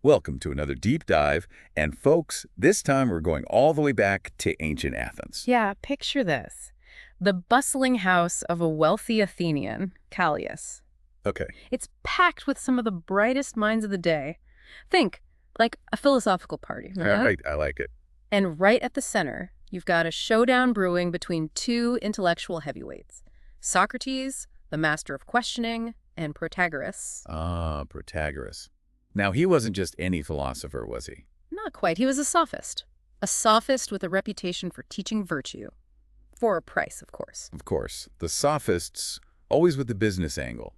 Welcome to another deep dive, and folks, this time we're going all the way back to ancient Athens. Yeah, picture this. The bustling house of a wealthy Athenian, Callias. Okay. It's packed with some of the brightest minds of the day. Think, like a philosophical party, All right? right, I like it. And right at the center, you've got a showdown brewing between two intellectual heavyweights. Socrates, the master of questioning, and Protagoras. Ah, Protagoras. Now, he wasn't just any philosopher, was he? Not quite, he was a sophist. A sophist with a reputation for teaching virtue. For a price, of course. Of course, the sophists, always with the business angle.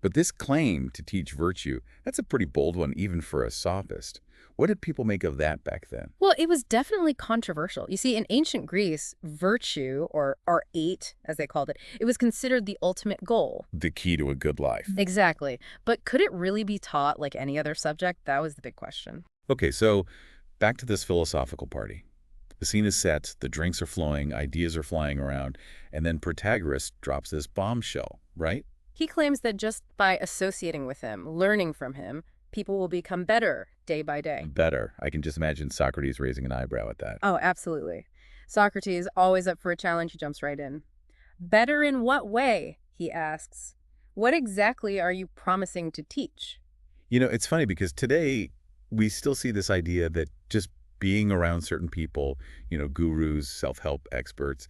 But this claim to teach virtue, that's a pretty bold one even for a sophist. What did people make of that back then? Well, it was definitely controversial. You see, in ancient Greece, virtue, or R8, as they called it, it was considered the ultimate goal. The key to a good life. Exactly. But could it really be taught like any other subject? That was the big question. Okay, so back to this philosophical party. The scene is set, the drinks are flowing, ideas are flying around, and then Protagoras drops this bombshell, right? He claims that just by associating with him, learning from him, people will become better day by day. Better. I can just imagine Socrates raising an eyebrow at that. Oh, absolutely. Socrates, always up for a challenge, he jumps right in. Better in what way? He asks. What exactly are you promising to teach? You know, it's funny because today we still see this idea that just being around certain people, gurus, self-help experts,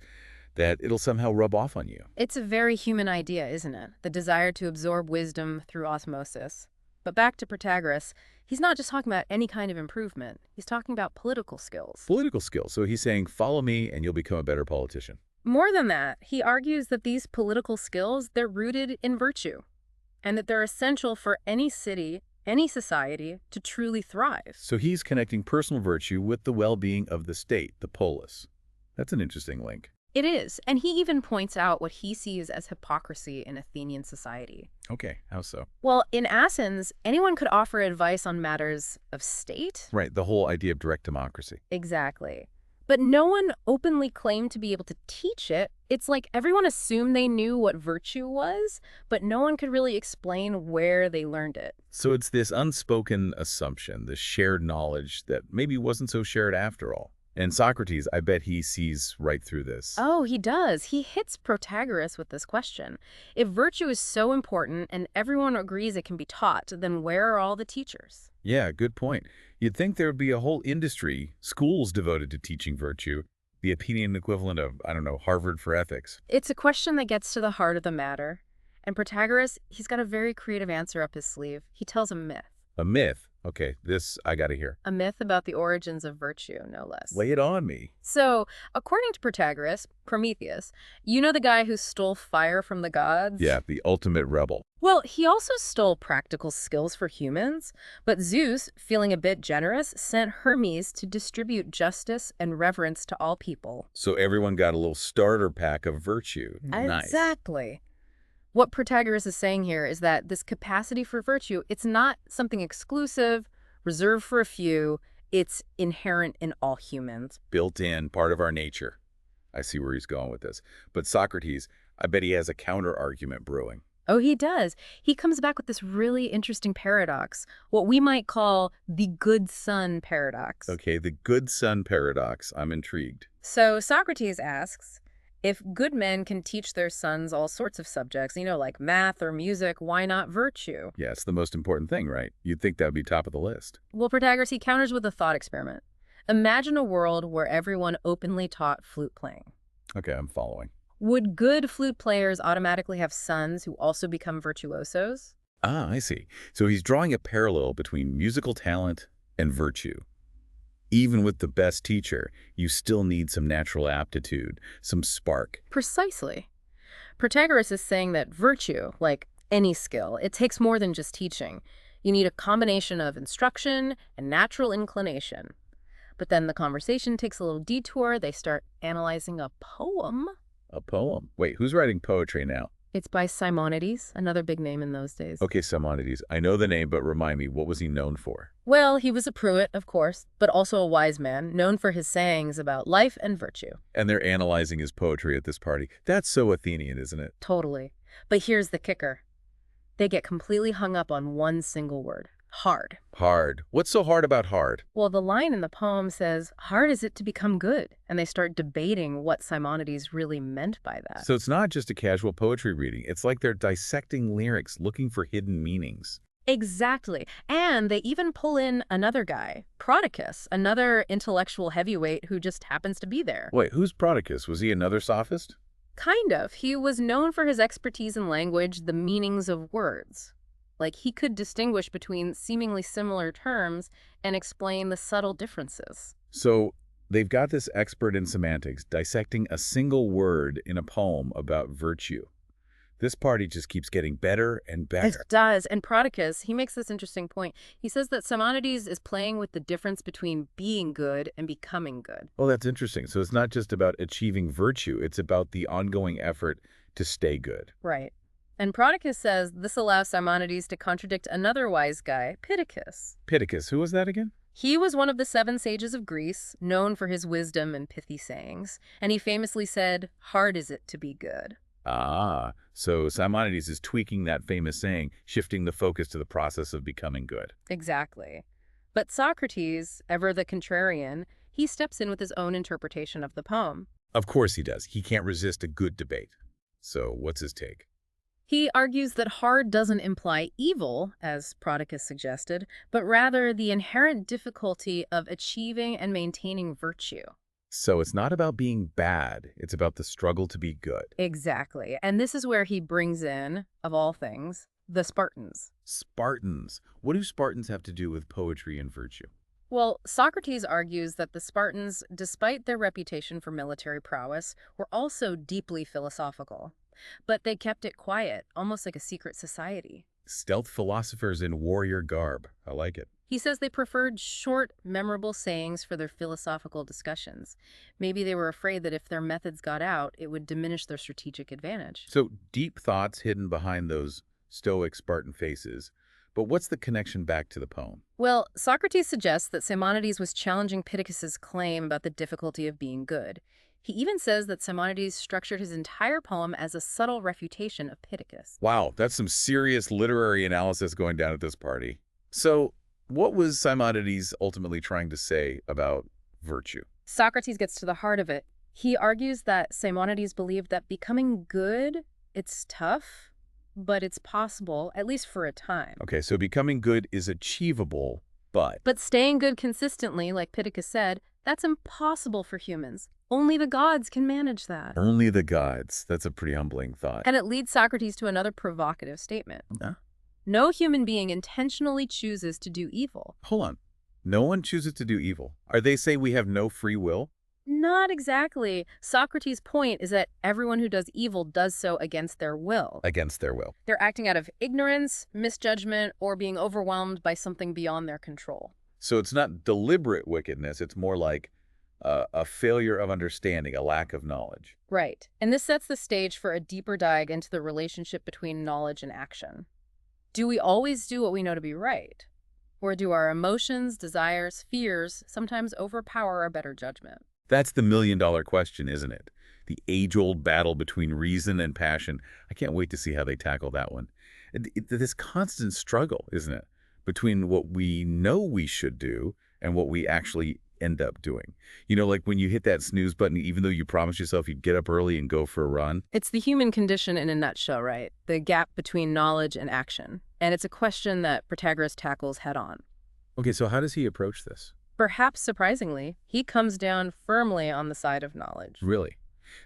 that it'll somehow rub off on you. It's a very human idea, isn't it? The desire to absorb wisdom through osmosis. But back to Protagoras, he's not just talking about any kind of improvement. He's talking about political skills. Political skills. So he's saying, follow me and you'll become a better politician. More than that, he argues that these political skills, they're rooted in virtue, and that they're essential for any city, any society, to truly thrive. So he's connecting personal virtue with the well-being of the state, the polis. That's an interesting link. It is, and he even points out what he sees as hypocrisy in Athenian society. Okay, how so? Well, in Athens, anyone could offer advice on matters of state. Right, the whole idea of direct democracy. Exactly. But no one openly claimed to be able to teach it. It's like everyone assumed they knew what virtue was, but no one could really explain where they learned it. So it's this unspoken assumption, this shared knowledge that maybe wasn't so shared after all. And Socrates, I bet he sees right through this. Oh, he does. He hits Protagoras with this question. If virtue is so important and everyone agrees it can be taught, then where are all the teachers? Yeah, good point. You'd think there would be a whole industry, schools devoted to teaching virtue, the Athenian equivalent of, I don't know, Harvard for ethics. It's a question that gets to the heart of the matter. And Protagoras, he's got a very creative answer up his sleeve. He tells a myth. A myth. Okay, this I gotta hear. A myth about the origins of virtue, no less. Lay it on me. So, according to Protagoras, Prometheus, you know the guy who stole fire from the gods? Yeah, the ultimate rebel. Well, he also stole practical skills for humans, but Zeus, feeling a bit generous, sent Hermes to distribute justice and reverence to all people. So everyone got a little starter pack of virtue. Nice. Exactly. What Protagoras is saying here is that this capacity for virtue, it's not something exclusive, reserved for a few. It's inherent in all humans. Built in, part of our nature. I see where he's going with this. But Socrates, I bet he has a counter-argument brewing. Oh, he does. He comes back with this really interesting paradox, what we might call the good son paradox. Okay, the good son paradox. I'm intrigued. So Socrates asks, if good men can teach their sons all sorts of subjects, like math or music, why not virtue? Yeah, it's the most important thing, right? You'd think that would be top of the list. Well, Protagoras, he counters with a thought experiment. Imagine a world where everyone openly taught flute playing. Okay, I'm following. Would good flute players automatically have sons who also become virtuosos? Ah, I see. So he's drawing a parallel between musical talent and virtue. Even with the best teacher, you still need some natural aptitude, some spark. Precisely. Protagoras is saying that virtue, like any skill, it takes more than just teaching. You need a combination of instruction and natural inclination. But then the conversation takes a little detour. They start analyzing a poem. A poem? Wait, who's writing poetry now? It's by Simonides, another big name in those days. Okay, Simonides. I know the name, but remind me, what was he known for? Well, he was a Pruitt, of course, but also a wise man, known for his sayings about life and virtue. And they're analyzing his poetry at this party. That's so Athenian, isn't it? Totally. But here's the kicker. They get completely hung up on one single word, Hard. Hard. What's so hard about hard? Well, the line in the poem says, hard is it to become good, and they start debating what Simonides really meant by that. So it's not just a casual poetry reading. It's like they're dissecting lyrics, looking for hidden meanings. Exactly. And they even pull in another guy, Protagoras, another intellectual heavyweight who just happens to be there. Wait, who's Protagoras? Was he another sophist? Kind of. He was known for his expertise in language, the meanings of words. Like, he could distinguish between seemingly similar terms and explain the subtle differences. So they've got this expert in semantics dissecting a single word in a poem about virtue. This party just keeps getting better and It better. does. And Protagoras, he makes this interesting point. He says that Simonides is playing with the difference between being good and becoming good. Oh, that's interesting. So it's not just about achieving virtue. It's about the ongoing effort to stay good. Right. And Protagoras says this allows Simonides to contradict another wise guy, Pittacus. Pittacus, who was that again? He was one of the 7 sages of Greece, known for his wisdom and pithy sayings, and he famously said, hard is it to be good. Ah, so Simonides is tweaking that famous saying, shifting the focus to the process of becoming good. Exactly. But Socrates, ever the contrarian, he steps in with his own interpretation of the poem. Of course he does. He can't resist a good debate. So what's his take? He argues that hard doesn't imply evil, as Protagoras suggested, but rather the inherent difficulty of achieving and maintaining virtue. So it's not about being bad. It's about the struggle to be good. Exactly. And this is where he brings in, of all things, the Spartans. Spartans. What do Spartans have to do with poetry and virtue? Well, Socrates argues that the Spartans, despite their reputation for military prowess, were also deeply philosophical. But they kept it quiet, almost like a secret society. Stealth philosophers in warrior garb. I like it. He says they preferred short, memorable sayings for their philosophical discussions. Maybe they were afraid that if their methods got out, it would diminish their strategic advantage. So deep thoughts hidden behind those stoic Spartan faces. But what's the connection back to the poem? Well, Socrates suggests that Simonides was challenging Pittacus's claim about the difficulty of being good. He even says that Simonides structured his entire poem as a subtle refutation of Pittacus. Wow, that's some serious literary analysis going down at this party. So what was Simonides ultimately trying to say about virtue? Socrates gets to the heart of it. He argues that Simonides believed that becoming good, it's tough, but it's possible, at least for a time. Okay, so becoming good is achievable, but... But staying good consistently, like Pittacus said, that's impossible for humans. Only the gods can manage that. Only the gods. That's a pretty humbling thought. And it leads Socrates to another provocative statement. Huh? No human being intentionally chooses to do evil. Hold on. No one chooses to do evil. Are they saying we have no free will? Not exactly. Socrates' point is that everyone who does evil does so against their will. Against their will. They're acting out of ignorance, misjudgment, or being overwhelmed by something beyond their control. So it's not deliberate wickedness. It's more like a failure of understanding, a lack of knowledge. Right. And this sets the stage for a deeper dive into the relationship between knowledge and action. Do we always do what we know to be right? Or do our emotions, desires, fears sometimes overpower our better judgment? That's the million-dollar question, isn't it? The age-old battle between reason and passion. I can't wait to see how they tackle that one. This constant struggle, isn't it, between what we know we should do and what we actually end up doing. You know, like when you hit that snooze button, even though you promised yourself you'd get up early and go for a run. It's the human condition in a nutshell, right? The gap between knowledge and action. And it's a question that Protagoras tackles head on. Okay, so how does he approach this? Perhaps surprisingly, he comes down firmly on the side of knowledge. Really?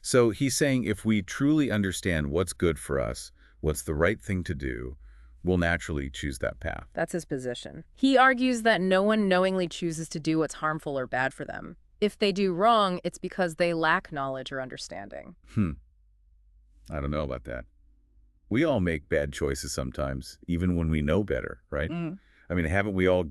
So he's saying if we truly understand what's good for us, what's the right thing to do, we'll naturally choose that path. That's his position. He argues that no one knowingly chooses to do what's harmful or bad for them. If they do wrong, it's because they lack knowledge or understanding. I don't know about that. We all make bad choices sometimes, even when we know better, right? I mean, haven't we all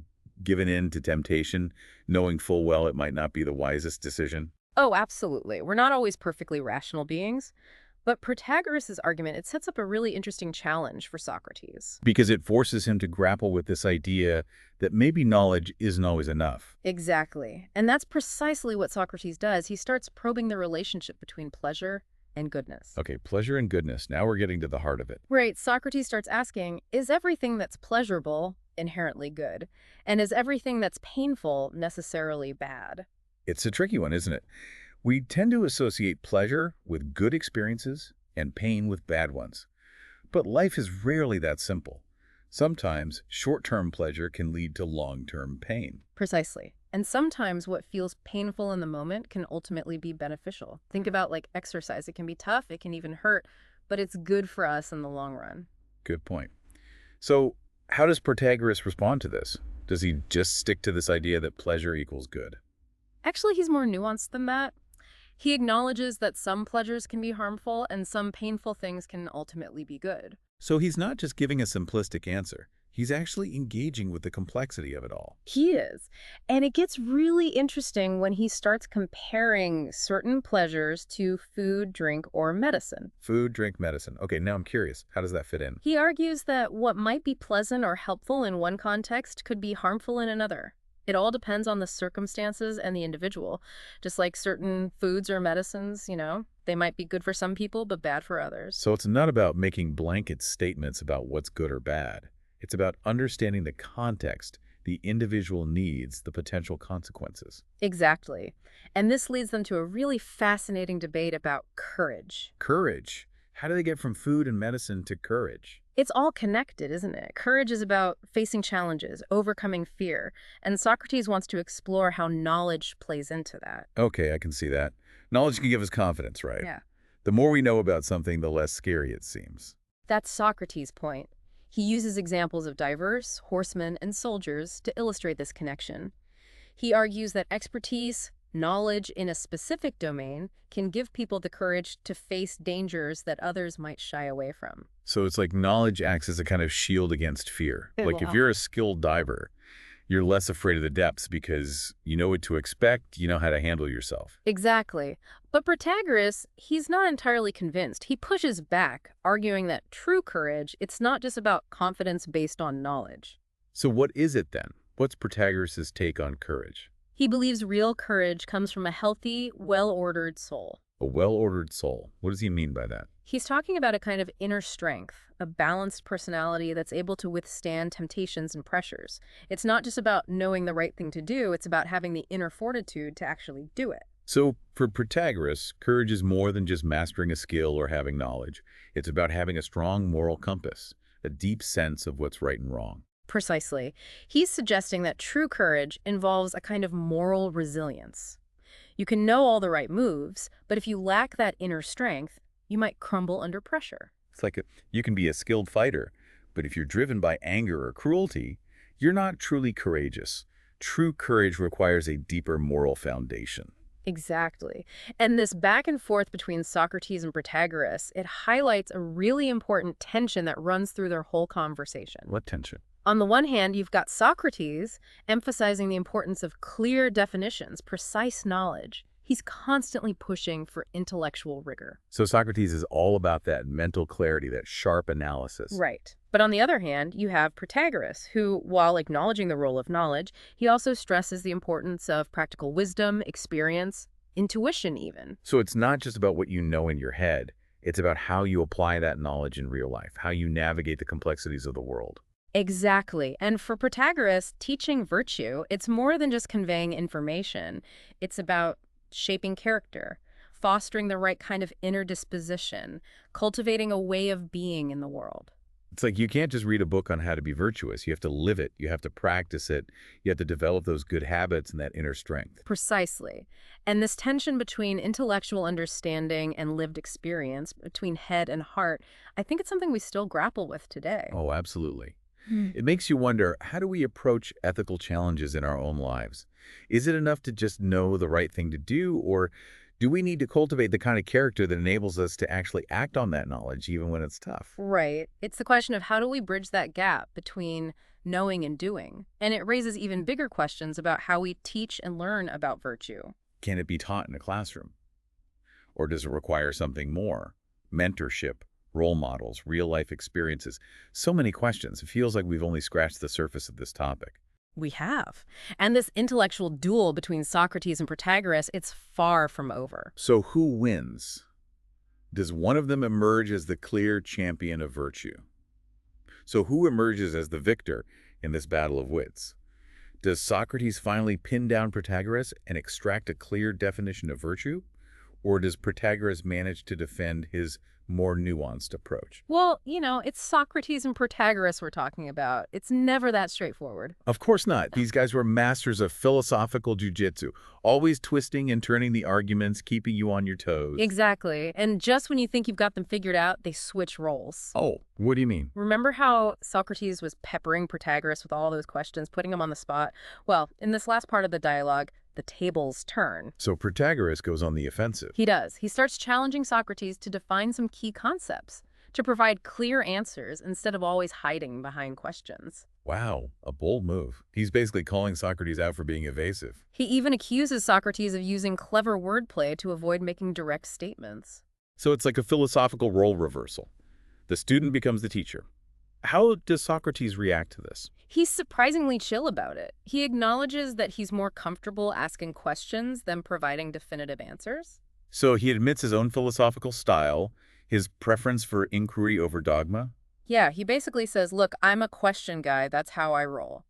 given in to temptation, knowing full well it might not be the wisest decision? Oh, absolutely. We're not always perfectly rational beings. But Protagoras' argument, it sets up a really interesting challenge for Socrates. Because it forces him to grapple with this idea that maybe knowledge isn't always enough. Exactly. And that's precisely what Socrates does. He starts probing the relationship between pleasure and goodness. Okay, pleasure and goodness. Now we're getting to the heart of it. Right. Socrates starts asking, is everything that's pleasurable inherently good? And is everything that's painful necessarily bad? It's a tricky one, isn't it? We tend to associate pleasure with good experiences and pain with bad ones. But life is rarely that simple. Sometimes short-term pleasure can lead to long-term pain. Precisely. And sometimes what feels painful in the moment can ultimately be beneficial. Think about like exercise. It can be tough, it can even hurt, but it's good for us in the long run. Good point. So, how does Protagoras respond to this? Does he just stick to this idea that pleasure equals good? Actually, he's more nuanced than that. He acknowledges that some pleasures can be harmful and some painful things can ultimately be good. So he's not just giving a simplistic answer. He's actually engaging with the complexity of it all. He is. And it gets really interesting when he starts comparing certain pleasures to food, drink, or medicine. Food, drink, medicine. Okay, now I'm curious. How does that fit in? He argues that what might be pleasant or helpful in one context could be harmful in another. It all depends on the circumstances and the individual. Just like certain foods or medicines, they might be good for some people but bad for others. So it's not about making blanket statements about what's good or bad. It's about understanding the context, the individual needs, the potential consequences. Exactly. And this leads them to a really fascinating debate about courage. Courage. How do they get from food and medicine to courage? It's all connected, isn't it? Courage is about facing challenges, overcoming fear, and Socrates wants to explore how knowledge plays into that. Okay, I can see that. Knowledge can give us confidence, right? Yeah. The more we know about something, the less scary it seems. That's Socrates' point. He uses examples of divers, horsemen, and soldiers to illustrate this connection. He argues that expertise, knowledge in a specific domain, can give people the courage to face dangers that others might shy away from. So it's like knowledge acts as a kind of shield against fear. Like if Wow. you're a skilled diver, you're less afraid of the depths because you know what to expect, you know how to handle yourself. Exactly. But Protagoras, he's not entirely convinced. He pushes back, arguing that true courage, it's not just about confidence based on knowledge. So what is it then? What's Protagoras' take on courage? He believes real courage comes from a healthy, well-ordered soul. A well-ordered soul. What does he mean by that? He's talking about a kind of inner strength, a balanced personality that's able to withstand temptations and pressures. It's not just about knowing the right thing to do, it's about having the inner fortitude to actually do it. So for Protagoras, courage is more than just mastering a skill or having knowledge. It's about having a strong moral compass, a deep sense of what's right and wrong. Precisely. He's suggesting that true courage involves a kind of moral resilience. You can know all the right moves, but if you lack that inner strength, you might crumble under pressure. It's like you can be a skilled fighter, but if you're driven by anger or cruelty, you're not truly courageous. True courage requires a deeper moral foundation. Exactly. And this back and forth between Socrates and Protagoras, it highlights a really important tension that runs through their whole conversation. What tension? On the one hand, you've got Socrates emphasizing the importance of clear definitions, precise knowledge. He's constantly pushing for intellectual rigor. So Socrates is all about that mental clarity, that sharp analysis. Right. But on the other hand, you have Protagoras, who, while acknowledging the role of knowledge, he also stresses the importance of practical wisdom, experience, intuition even. So it's not just about what you know in your head. It's about how you apply that knowledge in real life, how you navigate the complexities of the world. Exactly. And for Protagoras, teaching virtue, it's more than just conveying information. It's about shaping character, fostering the right kind of inner disposition, cultivating a way of being in the world. It's like you can't just read a book on how to be virtuous. You have to live it. You have to practice it. You have to develop those good habits and that inner strength. Precisely. And this tension between intellectual understanding and lived experience, between head and heart, I think it's something we still grapple with today. Oh, absolutely. It makes you wonder, how do we approach ethical challenges in our own lives? Is it enough to just know the right thing to do, or do we need to cultivate the kind of character that enables us to actually act on that knowledge even when it's tough? Right. It's the question of how do we bridge that gap between knowing and doing? And it raises even bigger questions about how we teach and learn about virtue. Can it be taught in a classroom? Or does it require something more? Mentorship, role models, real-life experiences. So many questions. It feels like we've only scratched the surface of this topic. We have. And this intellectual duel between Socrates and Protagoras, it's far from over. So who wins? Does one of them emerge as the clear champion of virtue? So who emerges as the victor in this battle of wits. Does Socrates finally pin down Protagoras and extract a clear definition of virtue? Or does Protagoras manage to defend his more nuanced approach? Well, it's Socrates and Protagoras we're talking about. It's never that straightforward. Of course not. These guys were masters of philosophical jujitsu, always twisting and turning the arguments, keeping you on your toes. Exactly. And just when you think you've got them figured out, they switch roles. Oh, what do you mean? Remember how Socrates was peppering Protagoras with all those questions, putting him on the spot? Well, in this last part of the dialogue, the tables turn. So Protagoras goes on the offensive. He does. He starts challenging Socrates to define some key concepts, to provide clear answers instead of always hiding behind questions. Wow, a bold move. He's basically calling Socrates out for being evasive. He even accuses Socrates of using clever wordplay to avoid making direct statements. So it's like a philosophical role reversal. The student becomes the teacher. How does Socrates react to this? He's surprisingly chill about it. He acknowledges that he's more comfortable asking questions than providing definitive answers. So he admits his own philosophical style, his preference for inquiry over dogma, Yeah, he basically says, look, I'm a question guy. That's how I roll.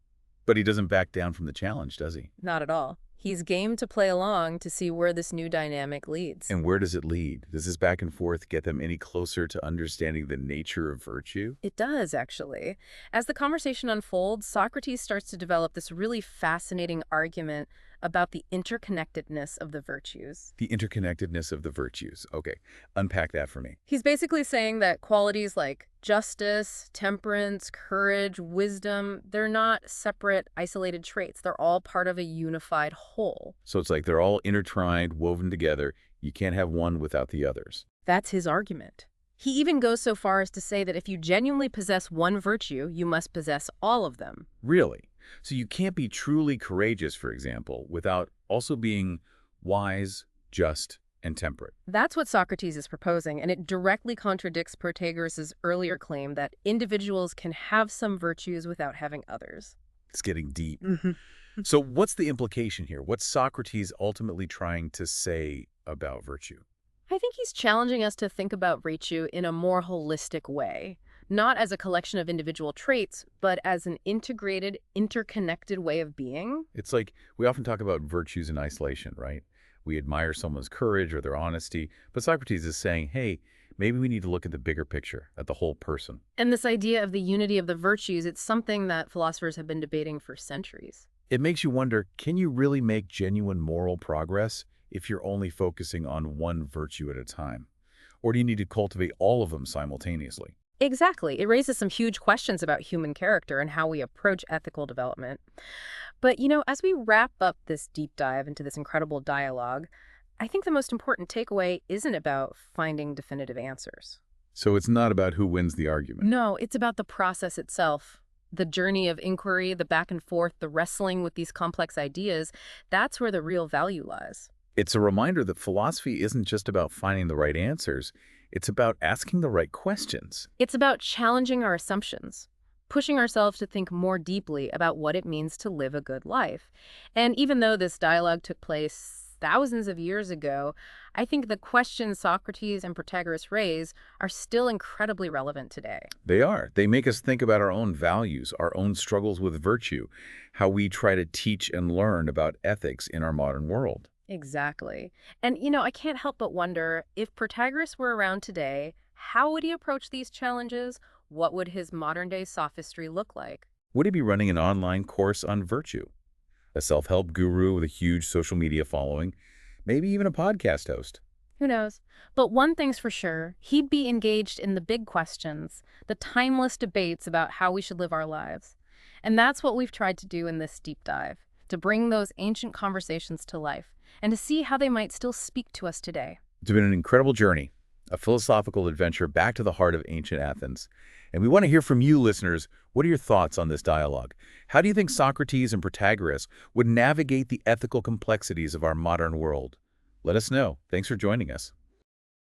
but he doesn't back down from the challenge, does he? Not at all. He's game to play along to see where this new dynamic leads. And where does it lead? Does this back and forth get them any closer to understanding the nature of virtue? It does, actually. As the conversation unfolds, Socrates starts to develop this really fascinating argument about the interconnectedness of the virtues. The interconnectedness of the virtues. Okay, unpack that for me. He's basically saying that qualities like justice, temperance, courage, wisdom, they're not separate, isolated traits. They're all part of a unified whole. So it's like they're all intertwined, woven together. You can't have one without the others. That's his argument. He even goes so far as to say that if you genuinely possess one virtue, you must possess all of them. Really? So you can't be truly courageous, for example, without also being wise, just, and temperate. That's what Socrates is proposing, and it directly contradicts Protagoras' earlier claim that individuals can have some virtues without having others. It's getting deep. Mm-hmm. So what's the implication here? What's Socrates ultimately trying to say about virtue? I think he's challenging us to think about virtue in a more holistic way, not as a collection of individual traits, but as an integrated, interconnected way of being. It's like we often talk about virtues in isolation, right? We admire someone's courage or their honesty, but Socrates is saying, hey, maybe we need to look at the bigger picture, at the whole person. And this idea of the unity of the virtues, it's something that philosophers have been debating for centuries. It makes you wonder, can you really make genuine moral progress if you're only focusing on one virtue at a time? Or do you need to cultivate all of them simultaneously? Exactly. It raises some huge questions about human character and how we approach ethical development. But, as we wrap up this deep dive into this incredible dialogue, I think the most important takeaway isn't about finding definitive answers. So it's not about who wins the argument. No, it's about the process itself. The journey of inquiry, the back and forth, the wrestling with these complex ideas, that's where the real value lies. It's a reminder that philosophy isn't just about finding the right answers. It's about asking the right questions. It's about challenging our assumptions, pushing ourselves to think more deeply about what it means to live a good life. And even though this dialogue took place thousands of years ago, I think the questions Socrates and Protagoras raise are still incredibly relevant today. They are. They make us think about our own values, our own struggles with virtue, how we try to teach and learn about ethics in our modern world. Exactly. And, I can't help but wonder, if Protagoras were around today, how would he approach these challenges? What would his modern-day sophistry look like? Would he be running an online course on virtue? A self-help guru with a huge social media following? Maybe even a podcast host? Who knows? But one thing's for sure, he'd be engaged in the big questions, the timeless debates about how we should live our lives. And that's what we've tried to do in this deep dive, to bring those ancient conversations to life and to see how they might still speak to us today. It's been an incredible journey, a philosophical adventure back to the heart of ancient Athens. And we want to hear from you, listeners. What are your thoughts on this dialogue? How do you think Socrates and Protagoras would navigate the ethical complexities of our modern world? Let us know. Thanks for joining us.